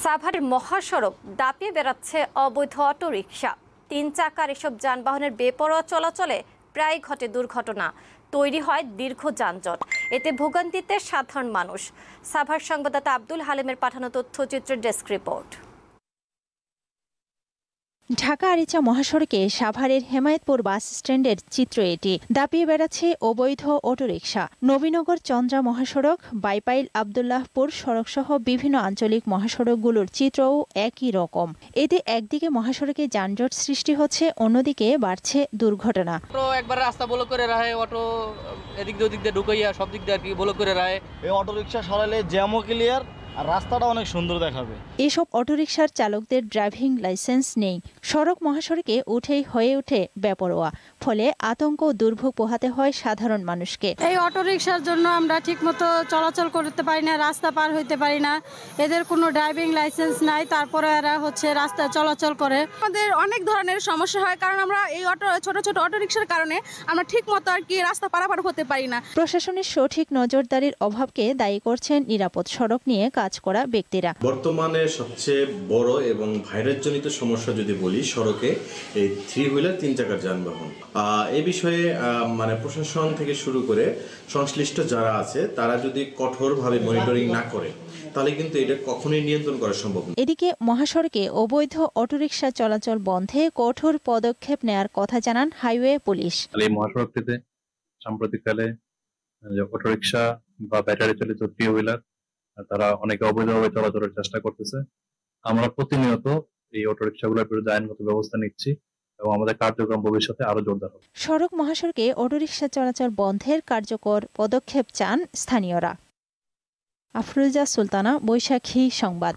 সাভারের মহাসড়ক দাপিয়ে বেড়াচ্ছে অবৈধ অটোরিকশা। 3 চাকার এসব যানবাহনের বেপরোয়া চলাচলে প্রায় ঘটে দুর্ঘটনা, তৈরি হয় দীর্ঘ যানজট। এতে ভোগান্তিতে সাধারণ মানুষ। সাভার সংবাদদাতা আব্দুল হালিমের পাঠানো তথ্যচিত্রের ডেস্ক রিপোর্ট। ঢাকা আরিচা মহাসড়কে সাভারের হেমায়েতপুর বাস স্ট্যান্ডের চিত্র এটি। দাপিয়ে বেড়াচ্ছে অবৈধ অটোরিকশা। নবীনগর চন্দ্রা মহাসড়ক, বাইপাইল আব্দুল্লাহপুর সড়কসহ বিভিন্ন আঞ্চলিক মহাসড়কগুলোর চিত্রও একই রকম। এতে একদিকে মহাসড়কে যানজট সৃষ্টি হচ্ছে, অন্যদিকে বাড়ছে দুর্ঘটনা। একবার রাস্তা ব্লক করে রাখে, অটো এদিক দিয়ে ওদিক দিয়ে ঢুকাইয়া সব দিক দিয়ে আর কি ব্লক করে রাখে। এই অটোরিকশা সরালে জ্যামও ক্লিয়ার আর রাস্তাটা অনেক সুন্দর দেখাবে। এসব অটোরিকশার চালকদের ড্রাইভিং লাইসেন্স নেই। সড়ক মহাসড়কে উঠেই হয়ে ওঠে বেপরোয়া, ফলে আতঙ্ক ও দুর্ভোগ পোহাতে হয় সাধারণ মানুষকে। এই অটোরিকশার জন্য আমরা ঠিকমতো চলাচল করতে পারি না, রাস্তা পার হইতে পারি না। এদের কোনো ড্রাইভিং লাইসেন্স নাই, তারপরে এরা রাস্তায় চলাচল করে। আমাদের অনেক ধরনের সমস্যা হয়, কারণ আমরা এই ছোট ছোট অটোরিকশার কারণে আমরা ঠিকমতো আর কি রাস্তা পারাপার হতে পারি না। প্রশাসনের সঠিক নজরদারির অভাবকে দায়ী করছেন নিরাপদ সড়ক নিয়ে কাজ করা ব্যক্তিরা। বর্তমানে সবচেয়ে বড় এবং ভাইরাসজনিত সমস্যা যদি বলি সড়কে এই 3 হুইলার 3 চাকার যানবাহন। এই বিষয়ে প্রশাসন থেকে শুরু করে সংশ্লিষ্ট যারা আছে তারা যদি কঠোরভাবে মনিটরিং না করে তাহলে কিন্তু এটা কখনোই নিয়ন্ত্রণ করা সম্ভব না। এদিকে মহাসড়কে অবৈধ অটোরিকশা চলাচল বন্ধে কঠোর পদক্ষেপ নেয়ার কথা জানান হাইওয়ে পুলিশ। এই মহাসড়কটিতে সাম্প্রতিককালে অটোরিকশা বা ব্যাটারি চালিত 3 হুইলার তারা অনেকে অবৈধভাবে চলাচলের চেষ্টা করতেছে। আমরা প্রতিনিয়ত এই অটোরিকশাগুলোর বিরুদ্ধে আইনগত ব্যবস্থা নিচ্ছি এবং আমাদের কার্যক্রম ভবিষ্যতে আরো জোরদার হবে। সড়ক মহাসড়কে অটোরিকশা চলাচল বন্ধের কার্যকর পদক্ষেপ চান স্থানীয়রা। আফরোজা সুলতানা, বৈশাখী সংবাদ।